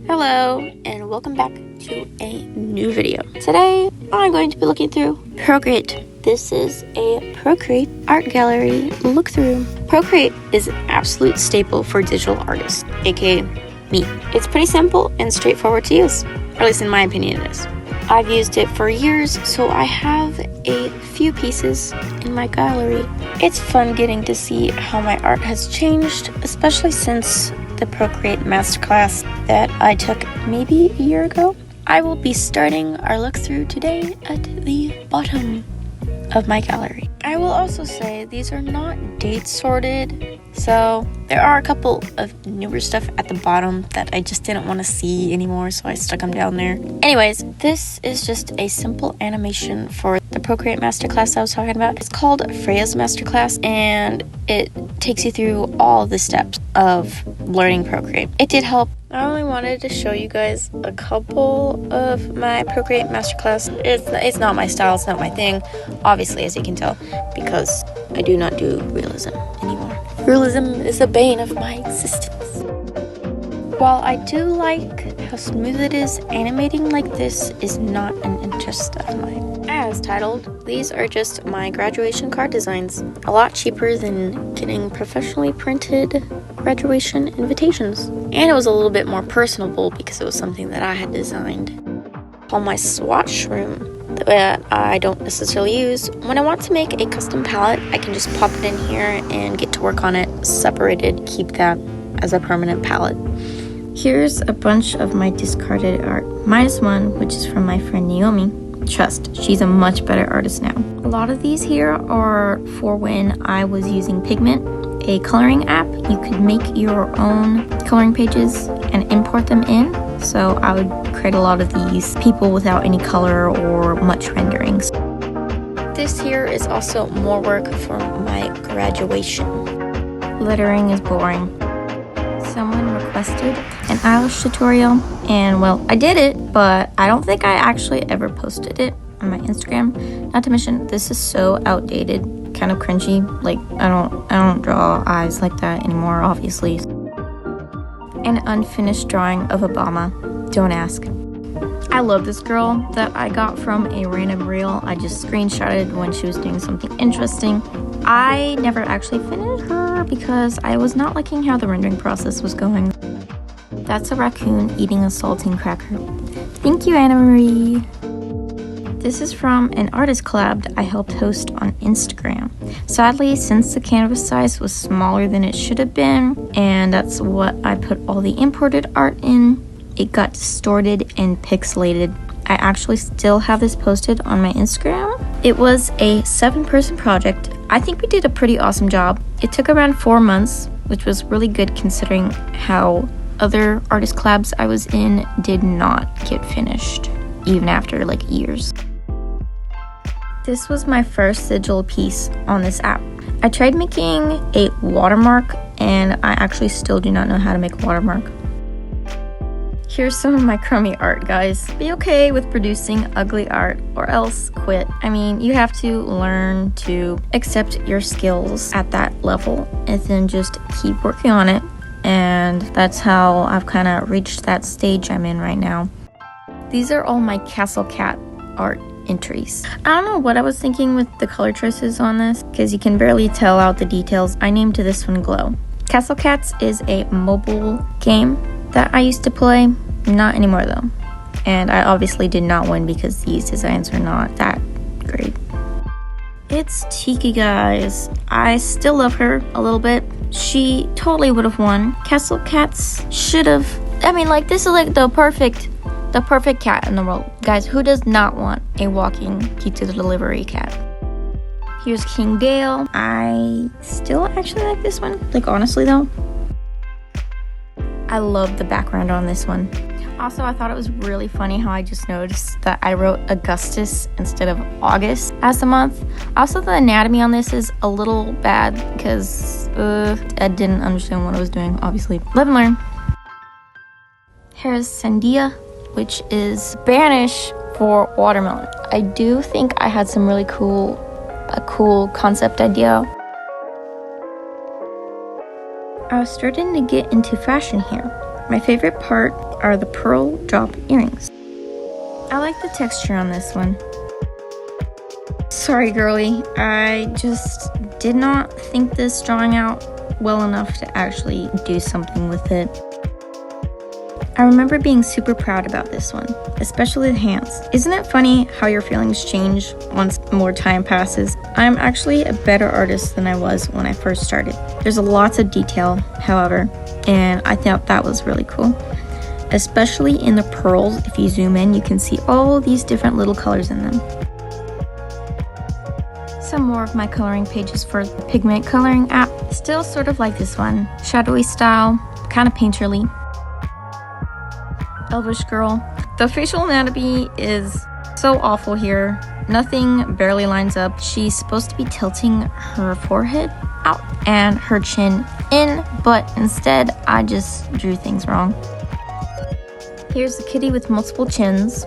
Hello and welcome back to a new video. Today I'm going to be looking through Procreate. This is a Procreate art gallery look through. Procreate is an absolute staple for digital artists, aka me. It's pretty simple and straightforward to use, or at least in my opinion it is. I've used it for years, so I have a few pieces in my gallery. It's fun getting to see how my art has changed, especially since the Procreate masterclass that I took maybe a year ago. I will be starting our look through today at the bottom of my gallery. I will also say these are not date sorted, so there are a couple of newer stuff at the bottom that I just didn't want to see anymore, so I stuck them down there. Anyways, this is just a simple animation for the Procreate masterclass I was talking about. It's called Freya's Masterclass, and it takes you through all the steps of learning Procreate. It did help. I only wanted to show you guys a couple of my Procreate masterclass. It's not my style, it's not my thing, obviously, as you can tell, because I do not do realism anymore. Realism is the bane of my existence. While I do like how smooth it is, animating like this is not an interest of mine. As titled, these are just my graduation card designs. A lot cheaper than getting professionally printed graduation invitations. And it was a little bit more personable because it was something that I had designed. On my swatch room that I don't necessarily use, when I want to make a custom palette, I can just pop it in here and get to work on it separated, keep that as a permanent palette. Here's a bunch of my discarded art, minus one, which is from my friend Naomi. Trust, she's a much better artist now. A lot of these here are for when I was using Pigment, a coloring app. You could make your own coloring pages and import them in. So I would create a lot of these people without any color or much renderings. This here is also more work for my graduation. Lettering is boring. Someone requested an eyelash tutorial, and well, I did it, but I don't think I actually ever posted it on my Instagram. Not to mention, this is so outdated, kind of cringy. Like, I don't draw eyes like that anymore, obviously. An unfinished drawing of Obama. Don't ask. I love this girl that I got from a random reel. I just screenshotted when she was doing something interesting. I never actually finished her because I was not liking how the rendering process was going. That's a raccoon eating a saltine cracker. Thank you, Anna Marie. This is from an artist collab that I helped host on Instagram. Sadly, since the canvas size was smaller than it should have been, and that's what I put all the imported art in, it got distorted and pixelated. I actually still have this posted on my Instagram. It was a 7-person project. I think we did a pretty awesome job. It took around 4 months, which was really good considering how other artist collabs I was in did not get finished, even after like years. This was my first digital piece on this app. I tried making a watermark, and I actually still do not know how to make a watermark. Here's some of my crummy art, guys. Be okay with producing ugly art or else quit. I mean, you have to learn to accept your skills at that level and then just keep working on it. And that's how I've kind of reached that stage I'm in right now. These are all my Castle Cat art entries. I don't know what I was thinking with the color choices on this because you can barely tell out the details. I named this one Glow. Castle Cats is a mobile game that I used to play. Not anymore though. And I obviously did not win because these designs are not that great. It's Tiki, guys. I still love her a little bit. She totally would have won. Castle Cats should have. I mean, like, this is like the perfect cat in the world. Guys, who does not want a walking pizza delivery cat? Here's King Gale. I still actually like this one. Like, honestly though, I love the background on this one. Also, I thought it was really funny how I just noticed that I wrote Augustus instead of August as the month. Also, the anatomy on this is a little bad because I didn't understand what I was doing, obviously. Live and learn. Here's Sandia, which is Spanish for watermelon. I do think I had some really cool concept idea. I was starting to get into fashion here. My favorite part are the pearl drop earrings. I like the texture on this one. Sorry, girly, I just did not think this drawing out well enough to actually do something with it. I remember being super proud about this one, especially the hands. Isn't it funny how your feelings change once more time passes? I'm actually a better artist than I was when I first started. There's lots of detail, however, and I thought that was really cool. Especially in the pearls, if you zoom in, you can see all these different little colors in them. Some more of my coloring pages for the pigment coloring app. Still sort of like this one, shadowy style, kind of painterly. Elvish girl. The facial anatomy is so awful here. Nothing barely lines up. She's supposed to be tilting her forehead out and her chin in, but instead I just drew things wrong. Here's the kitty with multiple chins.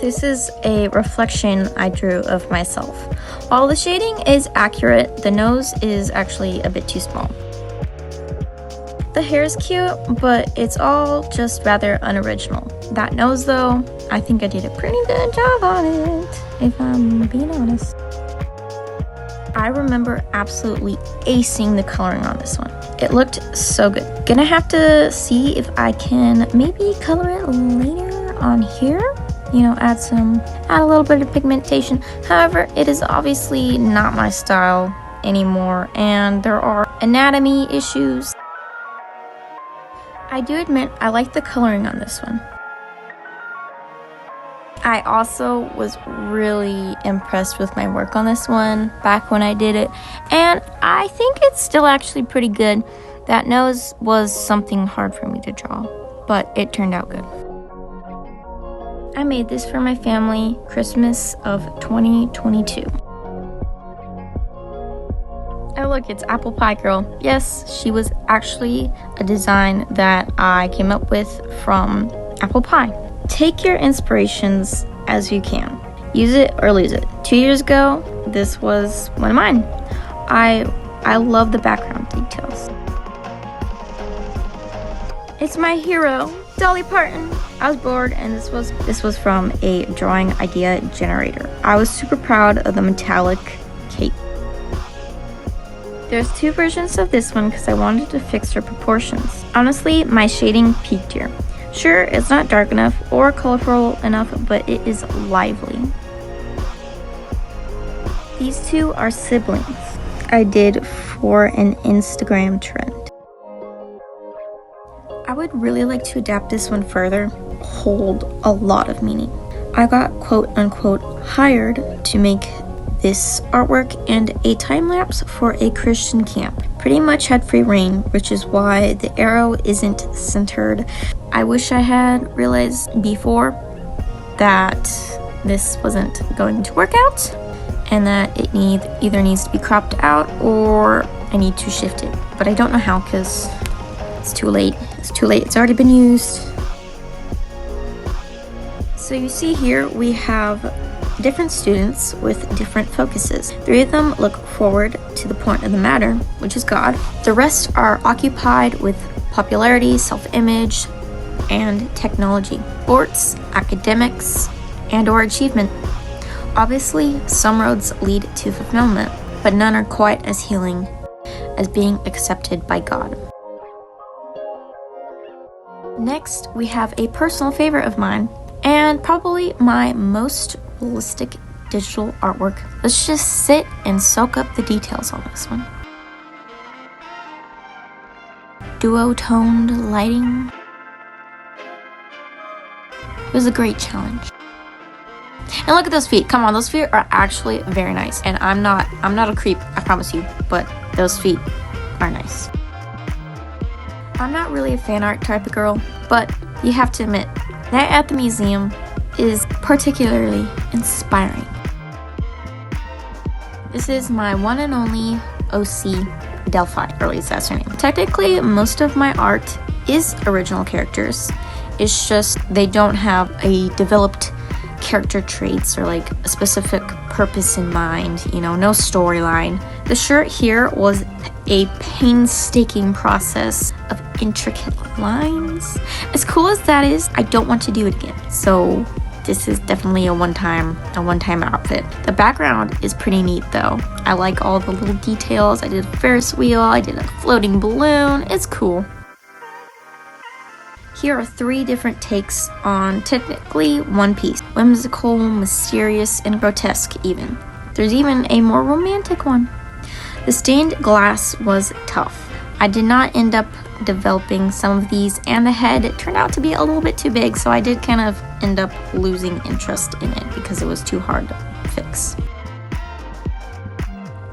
This is a reflection I drew of myself. While the shading is accurate, the nose is actually a bit too small. The hair is cute, but it's all just rather unoriginal. That nose though, I think I did a pretty good job on it, if I'm being honest. I remember absolutely acing the coloring on this one. It looked so good. Gonna have to see if I can maybe color it later on here. You know, add a little bit of pigmentation. However, it is obviously not my style anymore, and there are anatomy issues. I do admit I like the coloring on this one. I also was really impressed with my work on this one back when I did it, and I think it's still actually pretty good. That nose was something hard for me to draw, but it turned out good. I made this for my family, Christmas of 2022. Oh look, it's Apple Pie Girl. Yes, she was actually a design that I came up with from Apple Pie. Take your inspirations as you can. Use it or lose it. 2 years ago, this was one of mine. I love the background details. It's my hero, Dolly Parton. I was bored, and this was from a drawing idea generator. I was super proud of the metallic cape. There's 2 versions of this one because I wanted to fix her proportions. Honestly, my shading peaked here. Sure, it's not dark enough or colorful enough, but it is lively. These 2 are siblings I did for an Instagram trend. I would really like to adapt this one further, hold a lot of meaning. I got quote unquote hired to make this artwork and a time lapse for a Christian camp. Pretty much had free reign, which is why the arrow isn't centered. I wish I had realized before that this wasn't going to work out and that it either needs to be cropped out or I need to shift it. But I don't know how because it's too late. It's too late. It's already been used. So you see here we have different students with different focuses. 3 of them look forward to the point of the matter, which is God. The rest are occupied with popularity, self-image, and technology, sports, academics, and or achievement. Obviously, some roads lead to fulfillment, but none are quite as healing as being accepted by God. Next, we have a personal favorite of mine, and probably my most realistic digital artwork. Let's just sit and soak up the details on this one. Duo-toned lighting. It was a great challenge. And look at those feet. Come on, those feet are actually very nice. And I'm not a creep, I promise you, but those feet are nice. I'm not really a fan art type of girl, but you have to admit, that at the museum is particularly inspiring. This is my one and only OC Delphi, or at least that's her name. Technically, most of my art is original characters. It's just they don't have a developed character traits or like a specific purpose in mind, you know, no storyline. The shirt here was a painstaking process of intricate lines. As cool as that is, I don't want to do it again. So this is definitely a one-time outfit. The background is pretty neat though. I like all the little details. I did a Ferris wheel, I did a floating balloon. It's cool. Here are 3 different takes on technically one piece. Whimsical, mysterious, and grotesque even. There's even a more romantic one. The stained glass was tough. I did not end up developing some of these, and the head turned out to be a little bit too big, so I did kind of end up losing interest in it because it was too hard to fix.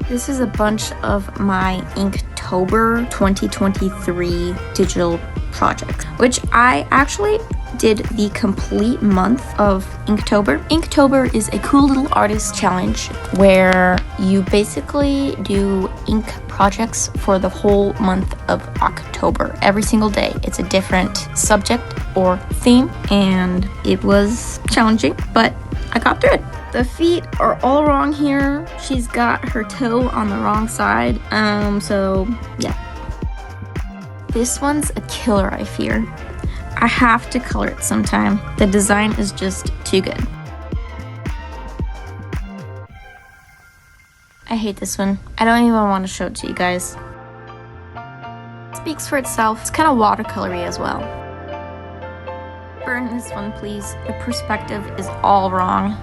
This is a bunch of my Inktober 2023 digital projects, which I actually did the complete month of Inktober. Inktober is a cool little artist challenge where you basically do ink projects for the whole month of October. Every single day, it's a different subject or theme, and it was challenging, but I got through it. The feet are all wrong here. She's got her toe on the wrong side, so yeah. This one's a killer, I fear. I have to color it sometime. The design is just too good. I hate this one. I don't even want to show it to you guys. It speaks for itself. It's kind of watercolory as well. Burn this one, please. The perspective is all wrong.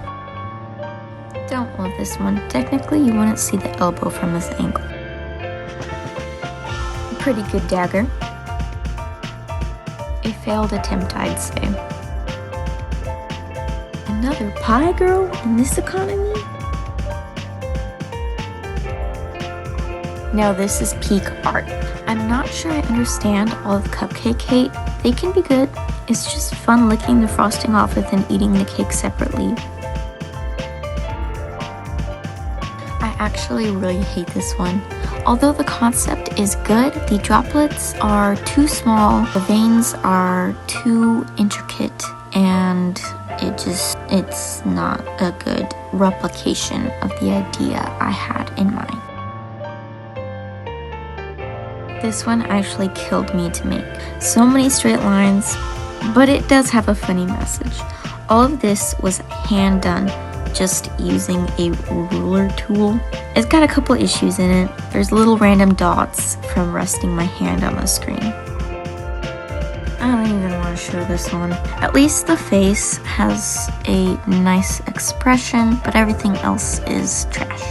Don't love this one. Technically, you wouldn't see the elbow from this angle. Pretty good dagger. A failed attempt, I'd say. Another pie girl in this economy? Now this is peak art. I'm not sure I understand all of the cupcake hate. They can be good. It's just fun licking the frosting off with and eating the cake separately. I actually really hate this one. Although the concept is good, the droplets are too small, the veins are too intricate, and it's not a good replication of the idea I had in mind. This one actually killed me to make. So many straight lines, but it does have a funny message. All of this was hand done, just using a ruler tool. It's got a couple issues in it. There's little random dots from resting my hand on the screen. I don't even want to show this one. At least the face has a nice expression, but everything else is trash.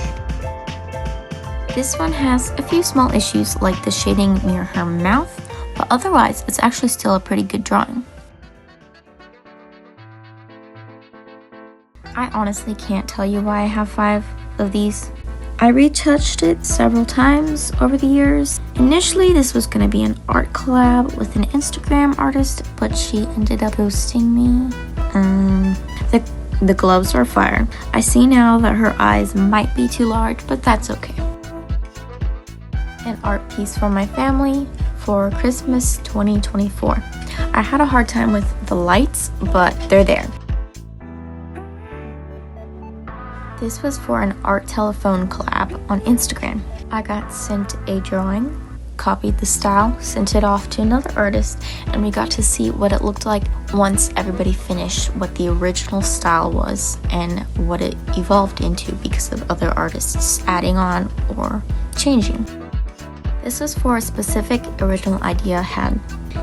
This one has a few small issues like the shading near her mouth, but otherwise it's actually still a pretty good drawing. I honestly can't tell you why I have 5 of these. I retouched it several times over the years. Initially, this was going to be an art collab with an Instagram artist, but she ended up ghosting me. The gloves are fire. I see now that her eyes might be too large, but that's okay. An art piece for my family for Christmas 2024. I had a hard time with the lights, but they're there. This was for an art telephone collab on Instagram. I got sent a drawing, copied the style, sent it off to another artist, and we got to see what it looked like once everybody finished what the original style was and what it evolved into because of other artists adding on or changing. This was for a specific original idea I had.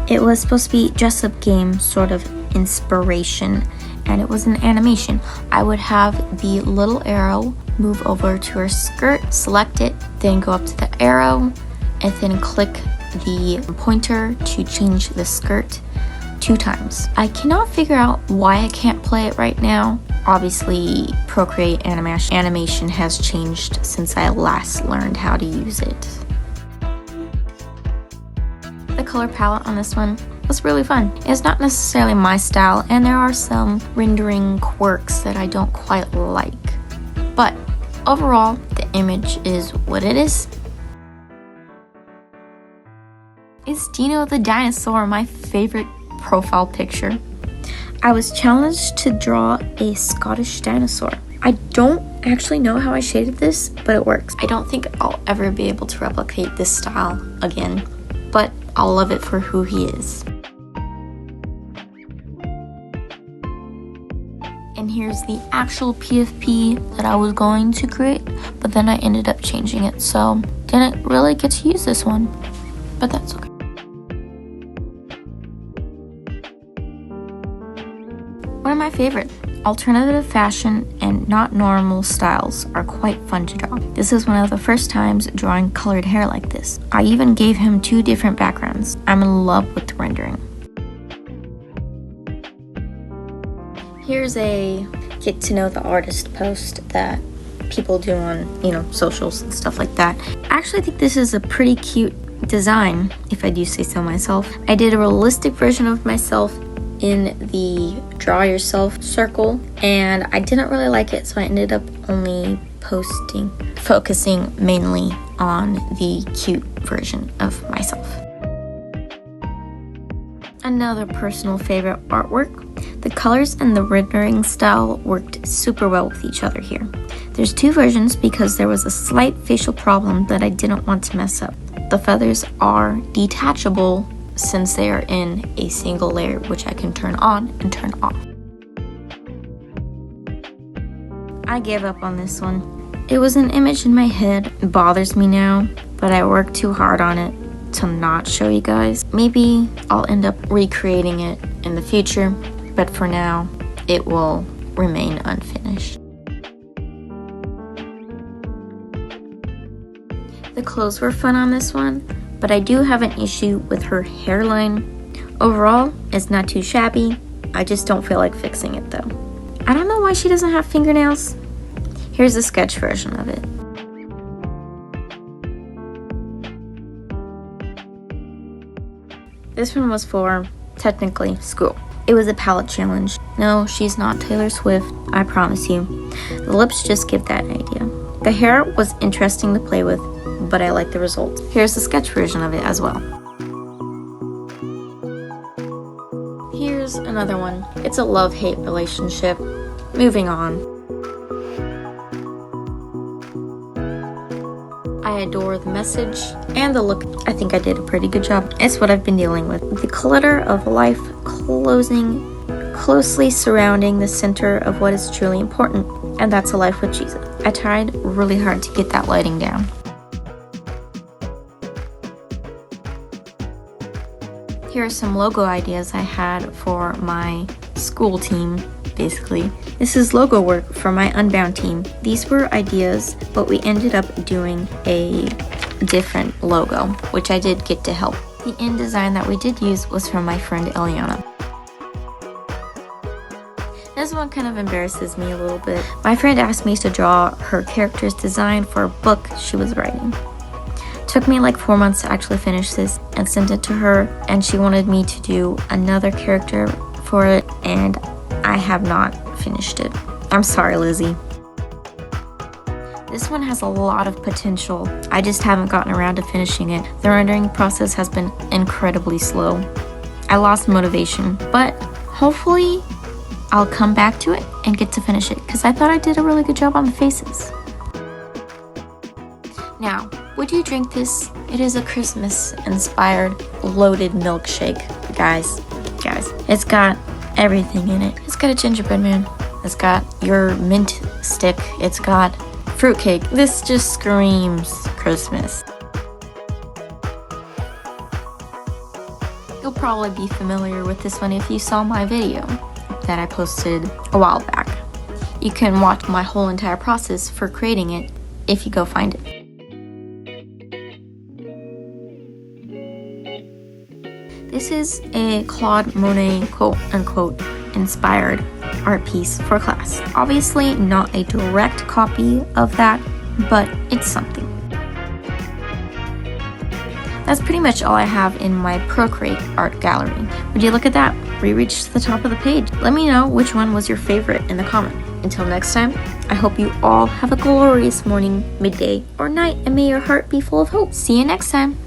It was supposed to be dress-up game sort of inspiration, and it was an animation. I would have the little arrow move over to her skirt, select it, then go up to the arrow, and then click the pointer to change the skirt 2 times. I cannot figure out why I can't play it right now. Obviously, Procreate animation has changed since I last learned how to use it. The color palette on this one was really fun. It's not necessarily my style, and there are some rendering quirks that I don't quite like. But overall, the image is what it is. Is Dino the dinosaur my favorite profile picture? I was challenged to draw a Scottish dinosaur. I don't actually know how I shaded this, but it works. I don't think I'll ever be able to replicate this style again, but I'll love it for who he is. And here's the actual PFP that I was going to create, but then I ended up changing it, so didn't really get to use this one, but that's okay. One of my favorite alternative fashion and not normal styles are quite fun to draw. This is one of the first times drawing colored hair like this. I even gave him 2 different backgrounds. I'm in love with the rendering. Here's a get to know the artist post that people do on, socials and stuff like that. I actually think this is a pretty cute design, if I do say so myself. I did a realistic version of myself in the draw yourself circle, and I didn't really like it, so I ended up only focusing mainly on the cute version of myself. Another personal favorite artwork. The colors and the rendering style worked super well with each other here. There's 2 versions because there was a slight facial problem that I didn't want to mess up. The feathers are detachable since they are in a single layer, which I can turn on and turn off. I gave up on this one. It was an image in my head. It bothers me now, but I worked too hard on it to not show you guys. Maybe I'll end up recreating it in the future, but for now, it will remain unfinished. The clothes were fun on this one, but I do have an issue with her hairline. Overall, it's not too shabby. I just don't feel like fixing it though. I don't know why she doesn't have fingernails. Here's the sketch version of it. This one was for, technically, school. It was a palette challenge. No, she's not Taylor Swift, I promise you. The lips just give that idea. The hair was interesting to play with, but I like the results. Here's the sketch version of it as well. Here's another one. It's a love-hate relationship. Moving on. I adore the message and the look. I think I did a pretty good job. It's what I've been dealing with. The clutter of life closely surrounding the center of what is truly important, and that's a life with Jesus. I tried really hard to get that lighting down. Here are some logo ideas I had for my school team, basically. This is logo work for my Unbound team. These were ideas, but we ended up doing a different logo, which I did get to help. The end design that we did use was from my friend Eliana. This one kind of embarrasses me a little bit. My friend asked me to draw her character's design for a book she was writing. Took me like 4 months to actually finish this and sent it to her, and she wanted me to do another character for it, and I have not finished it. I'm sorry, Lizzie. This one has a lot of potential. I just haven't gotten around to finishing it. The rendering process has been incredibly slow. I lost motivation, but hopefully I'll come back to it and get to finish it because I thought I did a really good job on the faces. Now, would you drink this? It is a Christmas-inspired loaded milkshake, guys. It's got everything in it. It's got a gingerbread man. It's got your mint stick. It's got fruitcake. This just screams Christmas. You'll probably be familiar with this one if you saw my video that I posted a while back. You can watch my whole entire process for creating it if you go find it. This is a Claude Monet quote-unquote inspired art piece for class. Obviously not a direct copy of that, but it's something. That's pretty much all I have in my Procreate art gallery. Would you look at that? We reached the top of the page. Let me know which one was your favorite in the comment. Until next time, I hope you all have a glorious morning, midday, or night, and may your heart be full of hope. See you next time.